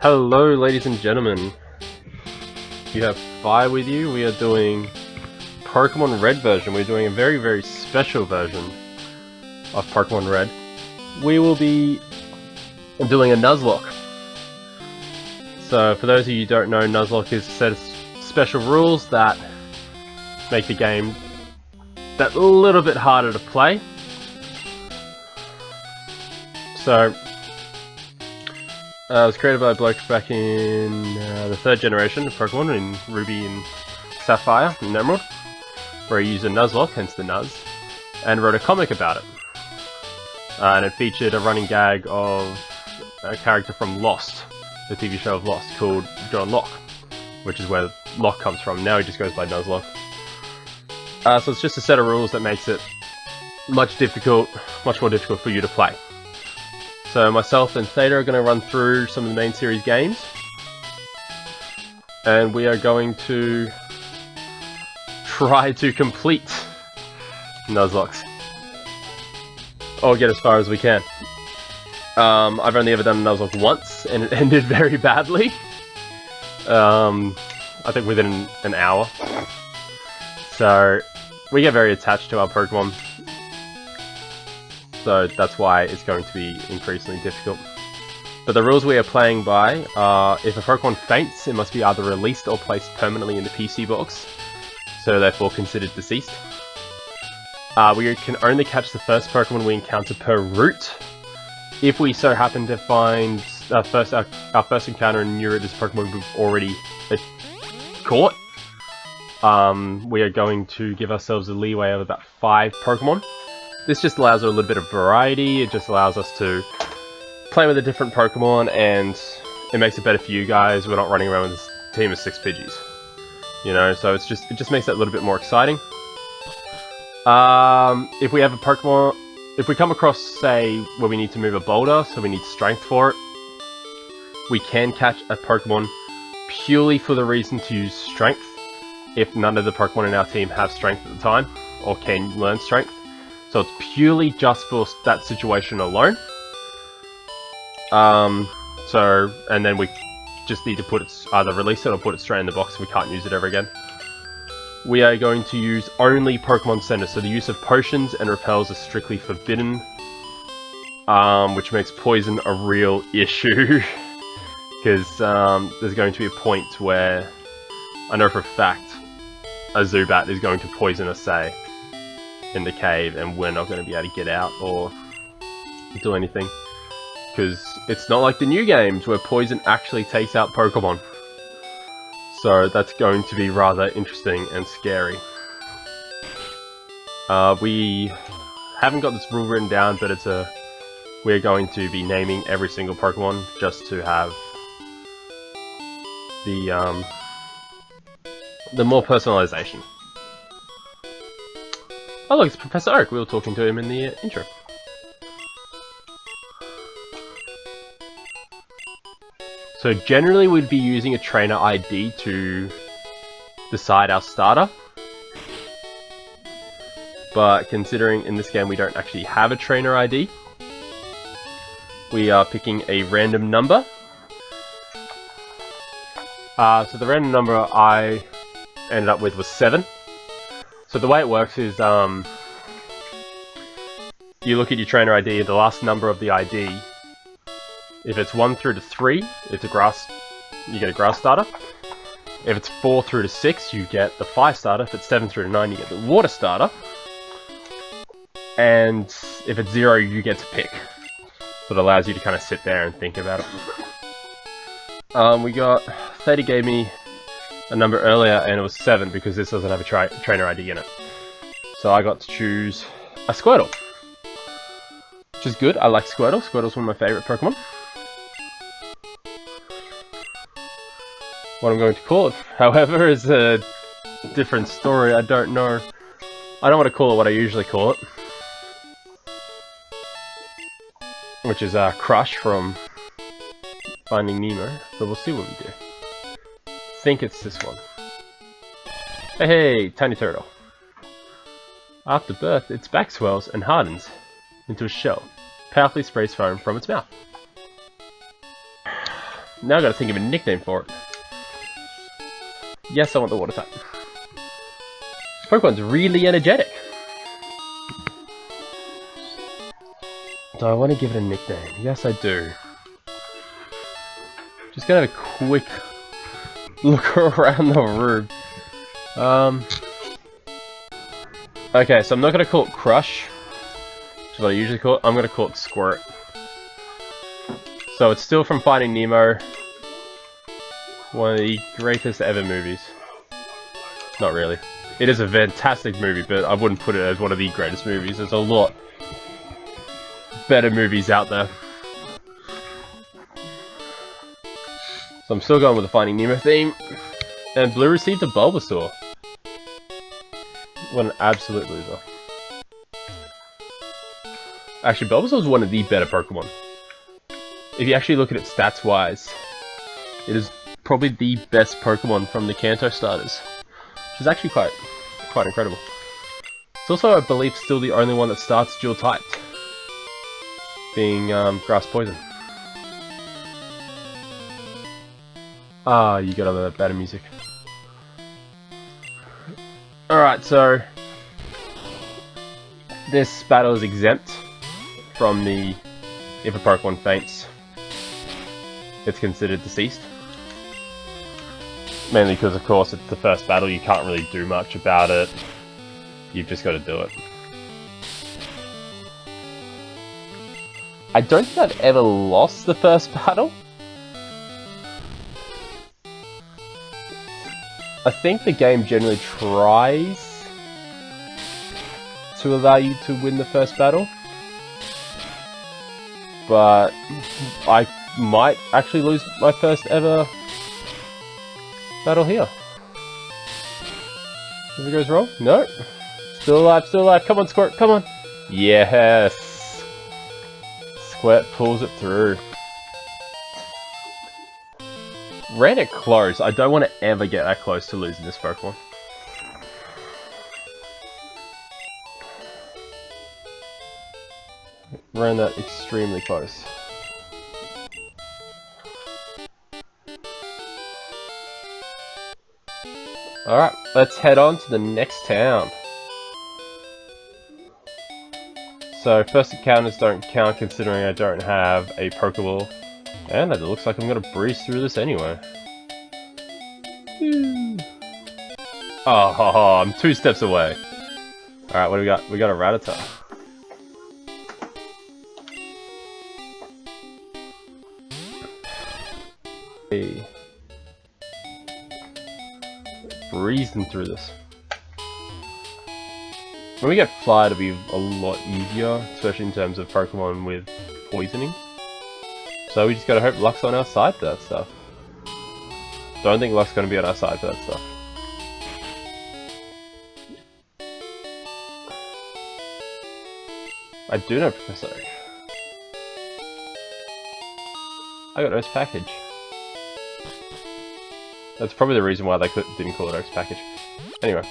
Hello ladies and gentlemen, you have Fire with you. We are doing Pokemon Red version. We're doing a very special version of Pokemon Red. We will be doing a Nuzlocke. So for those of you who don't know, Nuzlocke is a set of special rules that make the game that little bit harder to play. So it was created by a bloke back in the 3rd generation of Pokemon in Ruby and Sapphire and Emerald, where he used a Nuzlocke, hence the Nuz, and wrote a comic about it. And it featured a running gag of a character from Lost, the TV show of Lost, called John Locke, which is where Locke comes from. Now he just goes by Nuzlocke. So it's just a set of rules that makes it much more difficult for you to play. So myself and Theta are going to run through some of the main series games, and we are going to try to complete Nuzlocke, or get as far as we can. I've only ever done a Nuzlocke once, and it ended very badly. I think within an hour. So we get very attached to our Pokemon. So that's why it's going to be increasingly difficult. But the rules we are playing by are, if a Pokemon faints, it must be either released or placed permanently in the PC box, so therefore considered deceased. We can only catch the first Pokemon we encounter per route. If we so happen to find our first encounter in new route is Pokemon we've already caught, we are going to give ourselves a leeway of about 5 Pokemon. This just allows a little bit of variety. It just allows us to play with a different Pokemon, and it makes it better for you guys. We're not running around with a team of 6 Pidgeys, you know. So it just makes it a little bit more exciting. If we have a Pokemon, if we come across, say, where we need to move a boulder, so we need strength for it, we can catch a Pokemon purely for the reason to use strength. If none of the Pokemon in our team have strength at the time, or can learn strength. So it's purely just for that situation alone. And then we just need to put it, either release it or put it straight in the box. We can't use it ever again. We are going to use only Pokemon Center, so the use of potions and repels are strictly forbidden, which makes poison a real issue. Because there's going to be a point where I know for a fact a Zubat is going to poison us, say, in the cave, and we're not going to be able to get out or do anything, because it's not like the new games where poison actually takes out Pokemon. So that's going to be rather interesting and scary. We haven't got this rule written down, but we're going to be naming every single Pokemon just to have the more personalization. Oh look, it's Professor Oak. We were talking to him in the intro. So generally we'd be using a trainer ID to decide our starter. But considering in this game we don't actually have a trainer ID, we are picking a random number. So the random number I ended up with was 7. So the way it works is, you look at your trainer ID, the last number of the ID. If it's 1 through to 3, it's you get a grass starter. If it's 4 through to 6, you get the fire starter. If it's 7 through to 9, you get the water starter. And if it's 0, you get to pick. So it allows you to kind of sit there and think about it. Theta gave me a number earlier, and it was 7 because this doesn't have a trainer ID in it. So I got to choose a Squirtle, which is good. I like Squirtle. Squirtle's one of my favourite Pokemon. What I'm going to call it, however, is a different story. I don't know. I don't want to call it what I usually call it, which is Crush from Finding Nemo, but we'll see what we do. I think it's this one. Hey, tiny turtle. After birth, its back swells and hardens into a shell, powerfully sprays foam from its mouth. Now I gotta think of a nickname for it. Yes, I want the water type. This Pokemon's really energetic. Do I want to give it a nickname? Yes, I do. Just gonna have a quick look around the room. Okay, so I'm not gonna call it Crush, which is what I usually call it. I'm gonna call it Squirt. So it's still from Finding Nemo, one of the greatest ever movies. Not really. It is a fantastic movie, but I wouldn't put it as one of the greatest movies. There's a lot better movies out there. So I'm still going with the Finding Nemo theme. And Blue received a Bulbasaur. What an absolute loser. Actually, Bulbasaur is one of the better Pokemon. If you actually look at it stats-wise, it is probably the best Pokemon from the Kanto starters. Which is actually quite incredible. It's also, I believe, still the only one that starts dual-typed. Being Grass Poison. Ah, you got all the better music. Alright, so this battle is exempt from the if a Pokemon faints, it's considered deceased. Mainly because, of course, it's the first battle, you can't really do much about it. You've just got to do it. I don't think I've ever lost the first battle. I think the game generally tries to allow you to win the first battle, but I might actually lose my first ever battle here. If it goes wrong? No. Still alive, still alive. Come on, Squirt, come on. Yes. Squirt pulls it through. Ran it close. I don't want to ever get that close to losing this Pokemon. Ran that extremely close. Alright, let's head on to the next town. So, first encounters don't count considering I don't have a Pokeball. And it looks like I'm gonna breeze through this anyway. Oh, I'm 2 steps away. Alright, what do we got? We got a Rattata. Hey. Breezing through this. When we get Fly, it'll be a lot easier, especially in terms of Pokemon with poisoning. So we just gotta hope luck's on our side for that stuff. Don't think luck's gonna be on our side for that stuff. I do know Professor Oak. I got Oak's package. That's probably the reason why they didn't call it Oak's package. Anyway.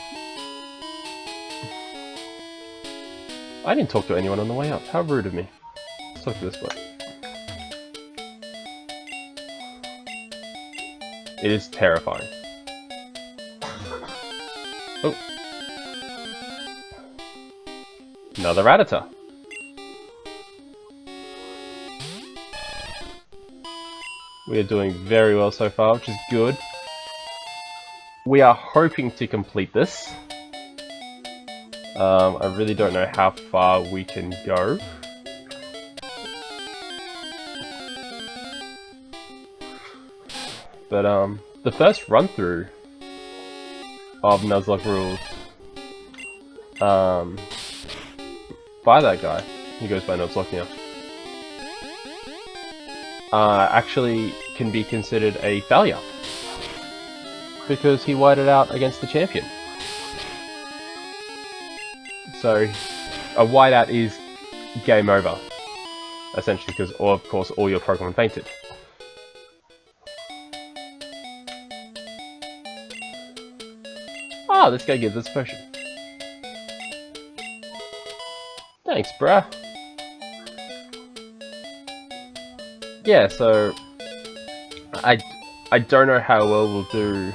I didn't talk to anyone on the way up. How rude of me. Let's talk to this one. It is terrifying. Oh. Another Rattata. We are doing very well so far, which is good. We are hoping to complete this. I really don't know how far we can go. But the first run through of Nuzlocke rules by that guy, he goes by Nuzlocke now, actually can be considered a failure because he whited out against the champion. So a whiteout is game over, essentially, because of course all your Pokemon fainted. Ah, this guy gives us a potion. Thanks, bruh. Yeah, so I don't know how well we'll do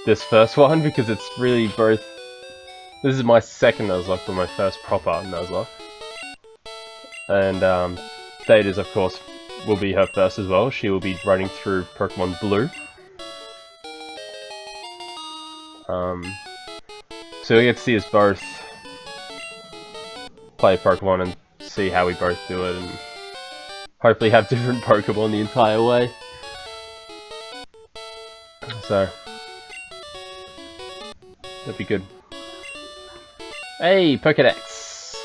this first one because it's really both. This is my second Nuzlocke, but my first proper Nuzlocke. And Theta's, of course, will be her first as well. She will be running through Pokemon Blue. So we get to see us both play Pokemon and see how we both do it, and hopefully have different Pokemon the entire way. So that'd be good. Hey, Pokédex!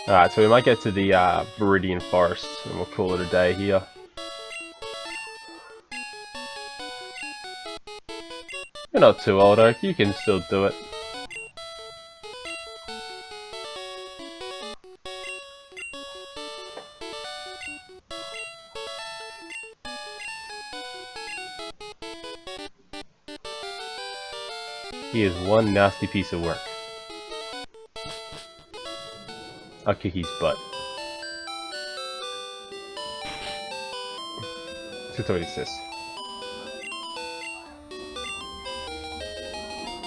Alright, so we might get to the Viridian Forest, and we'll call it a day here. You're not too old, Oak. You can still do it. He is one nasty piece of work. I'll kick his butt. Let's what he says.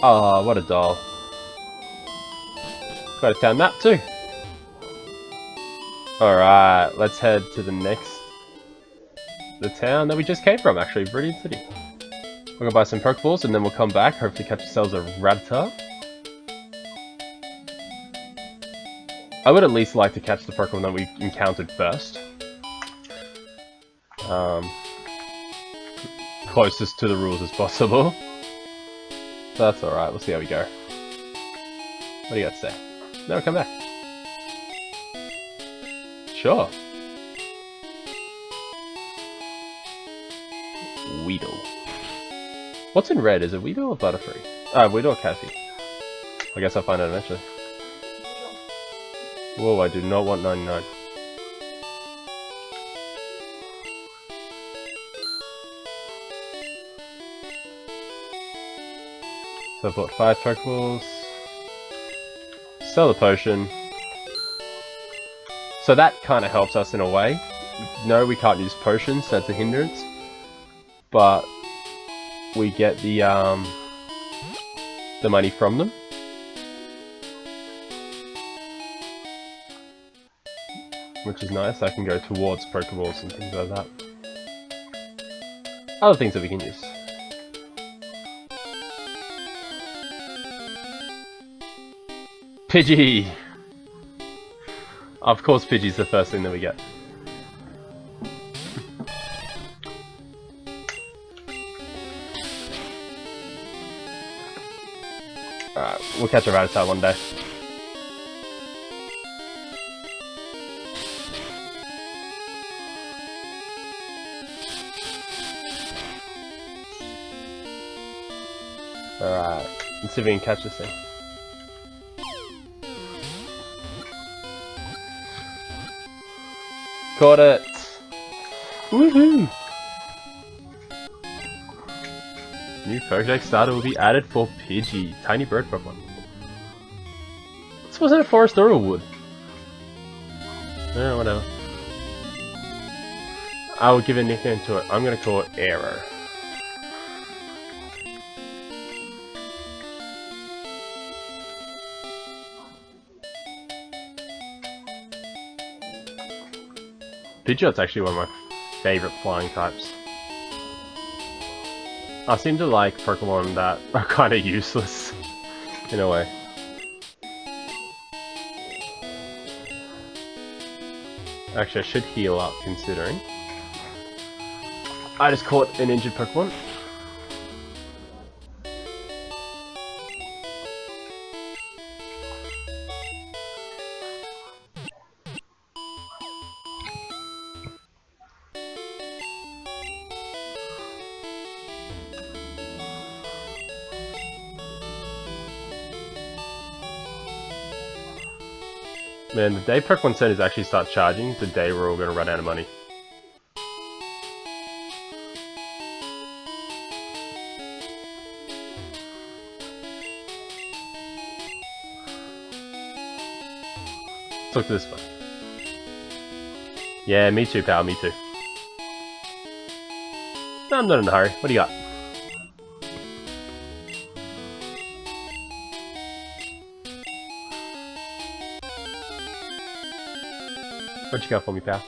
Ah, what a doll. Got a town map too. Alright, let's head to the town that we just came from, actually, Viridian City. We're gonna buy some Pokeballs and then we'll come back, hopefully catch ourselves a Rattata. I would at least like to catch the Pokemon that we encountered first. Closest to the rules as possible. That's alright, we'll see how we go. What do you got to say? No, come back. Sure. Weedle. What's in red? Is it Weedle or Butterfree? Weedle or Caterpie? I guess I'll find out eventually. Whoa, I do not want 99. So I bought 5 Pokeballs. Sell the potion. So that kind of helps us in a way. No, we can't use potions, that's a hindrance. But we get the money from them. Which is nice, I can go towards Pokeballs and things like that. Other things that we can use. Pidgey! Of course Pidgey's the first thing that we get. Alright, we'll catch a Rattata one day. Alright, let's see if we can catch this thing. Caught it! Woohoo! New Pokédex starter will be added for Pidgey, tiny bird Pokemon. This wasn't a forest or a wood. Oh, whatever. I will give a nickname to it. I'm gonna call it Arrow. Pidgeot's actually one of my favourite flying types. I seem to like Pokemon that are kind of useless, in a way. Actually, I should heal up, considering. I just caught an injured Pokemon. Man, the day Pokemon Centers actually start charging, the day we're all going to run out of money. talk to this one. Yeah, me too, pal, me too. No, I'm not in a hurry. What do you got? What you got for me, pal?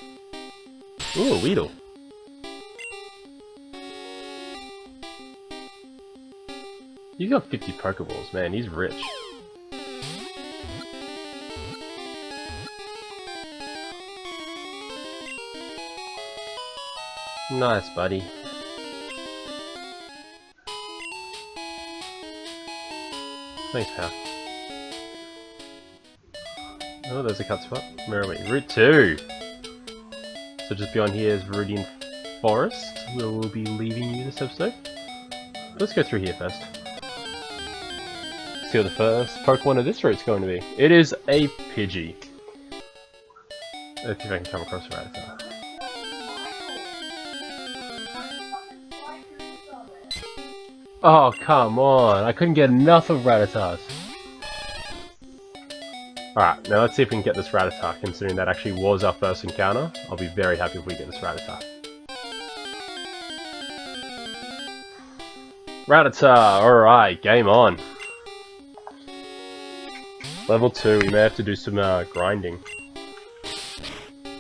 Ooh, a Weedle. He's got 50 Pokeballs, man. He's rich. Nice, buddy. Thanks, pal. Oh, there's a cut spot. Where are we? Route 2! So just beyond here is Viridian Forest, where we'll be leaving you this episode. Let's go through here first. See what the first Pokemon of this route's going to be. It is a Pidgey. Let's see if I can come across the Rattata. Oh, come on! I couldn't get enough of Rattatas! Alright, now let's see if we can get this Rattata, considering that actually was our first encounter. I'll be very happy if we get this Rattata. Rattata! Alright, game on! Level 2, we may have to do some grinding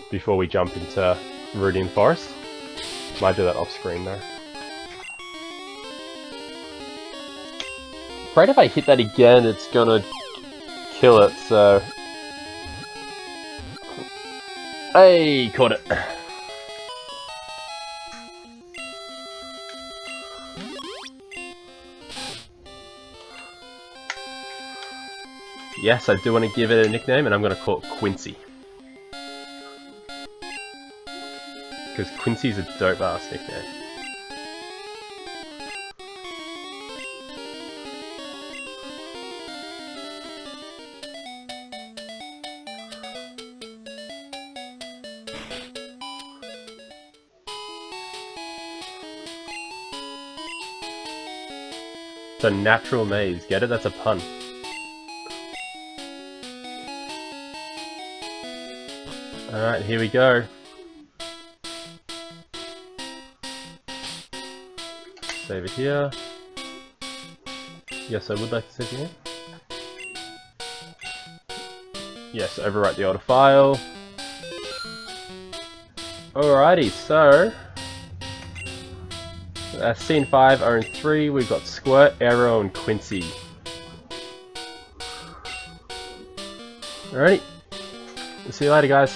before we jump into Viridian Forest. Might do that off screen though. Afraid if I hit that again, it's gonna kill it, so... Hey, caught it! Yes, I do want to give it a nickname, and I'm going to call it Quincy. Because Quincy's a dope-ass nickname. It's a natural maze, get it? That's a pun. Alright, here we go. Save it here. Yes, I would like to save it here. Yes, overwrite the older file. Alrighty, so... Scene 5, Own 3, we've got Squirt, Arrow, and Quincy. Alrighty. See you later, guys.